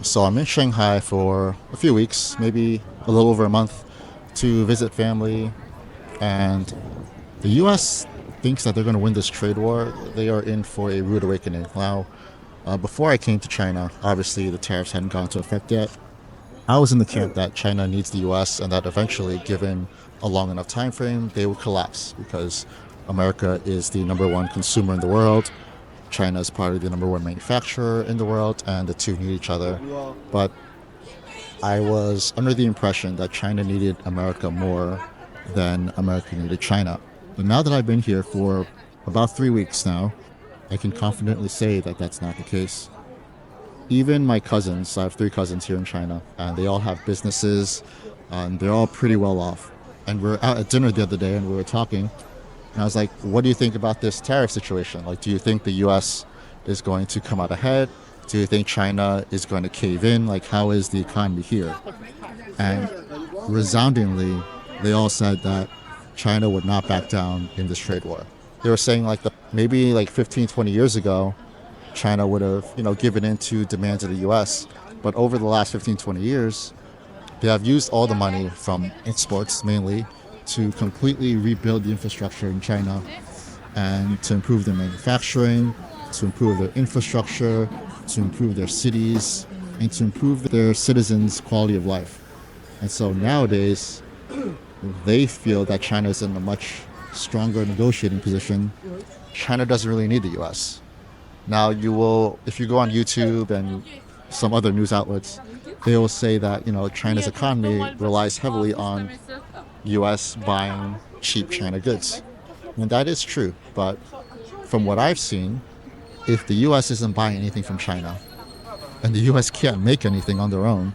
So I'm in Shanghai for a few weeks, maybe a little over a month, to visit family. And the U.S. thinks that they're going to win this trade war. They are in for a rude awakening. Now, before I came to China, obviously the tariffs hadn't gone into effect yet. I was in the camp that China needs the U.S. and that eventually, given a long enough time frame, they would collapse because America is the number one consumer in the world. China is probably the number one manufacturer in the world, and the two need each other. But I was under the impression that China needed America more than America needed China. But now that I've been here for about 3 weeks now, I can confidently say that that's not the case. Even my cousins, I have three cousins here in China, and they all have businesses, and they're all pretty well off. And we are out at dinner the other day, and we were talking, and I was like, what do you think about this tariff situation? Like, do you think the US is going to come out ahead? Do you think China is going to cave in? Like, how is the economy here? And resoundingly, they all said that China would not back down in this trade war. They were saying like maybe like 15, 20 years ago, China would have, given in to demands of the US. But over the last 15, 20 years, they have used all the money from exports mainly to completely rebuild the infrastructure in China and to improve their manufacturing, to improve their infrastructure, to improve their cities, and to improve their citizens' quality of life. And so nowadays, they feel that China is in a much stronger negotiating position. China doesn't really need the US. Now, if you go on YouTube and some other news outlets, they will say that, China's economy relies heavily on US buying cheap China goods. And that is true. But from what I've seen, if the US isn't buying anything from China and the US can't make anything on their own,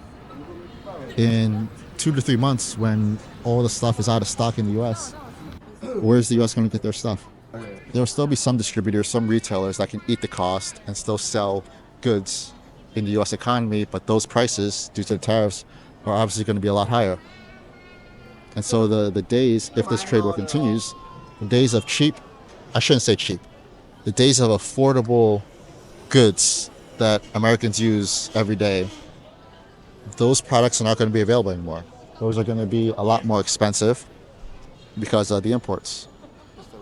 in 2 to 3 months when all the stuff is out of stock in the US, where's the US going to get their stuff? There'll still be some distributors, some retailers that can eat the cost and still sell goods in the US economy, but those prices, due to the tariffs, are obviously going to be a lot higher. And so the days, if this trade war continues, the days of cheap, I shouldn't say cheap, the days of affordable goods that Americans use every day, those products are not going to be available anymore. Those are going to be a lot more expensive because of the imports.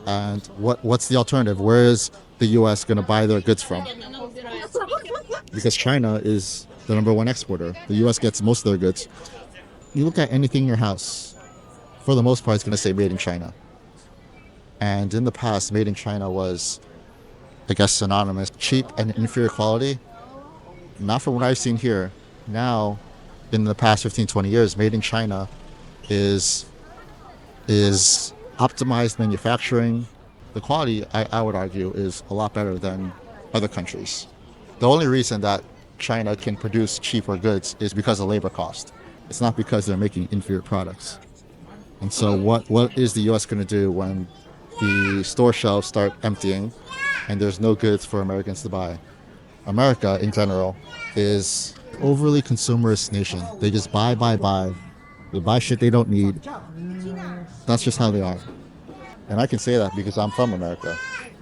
And what's the alternative? Where is the U.S. going to buy their goods from? Because China is the number one exporter. The U.S. gets most of their goods. You look at anything in your house, for the most part, it's going to say made in China. And in the past, made in China was, I guess, synonymous, cheap and inferior quality. Not from what I've seen here. Now, in the past 15, 20 years, made in China is optimized manufacturing. The quality, I would argue, is a lot better than other countries. The only reason that China can produce cheaper goods is because of labor cost. It's not because they're making inferior products. And so what is the US going to do when the store shelves start emptying and there's no goods for Americans to buy? America, in general, is overly consumerist nation. They just buy. They buy shit they don't need. That's just how they are. And I can say that because I'm from America.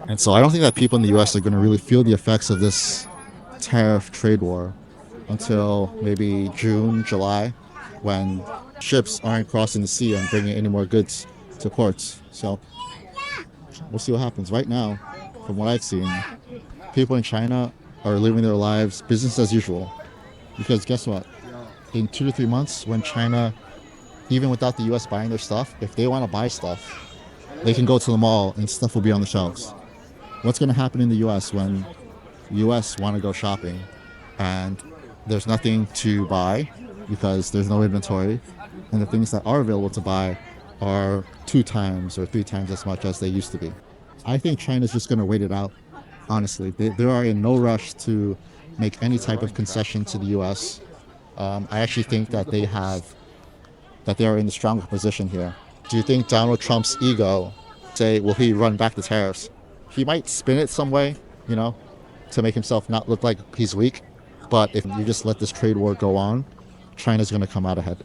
And so I don't think that people in the US are going to really feel the effects of this tariff trade war until maybe June, July, when ships aren't crossing the sea and bringing any more goods to ports. So we'll see what happens. Right now, from what I've seen, people in China are living their lives business as usual. Because guess what? In 2 to 3 months, when China, even without the US buying their stuff, if they want to buy stuff, they can go to the mall and stuff will be on the shelves. What's going to happen in the US when the US want to go shopping and there's nothing to buy because there's no inventory, and the things that are available to buy are 2 times or 3 times as much as they used to be? I think China's just going to wait it out, honestly. They are in no rush to make any type of concession to the US. I actually think that they are in a stronger position here. Do you think Donald Trump's ego, will he run back the tariffs? He might spin it some way, to make himself not look like he's weak. But if you just let this trade war go on, China's going to come out ahead.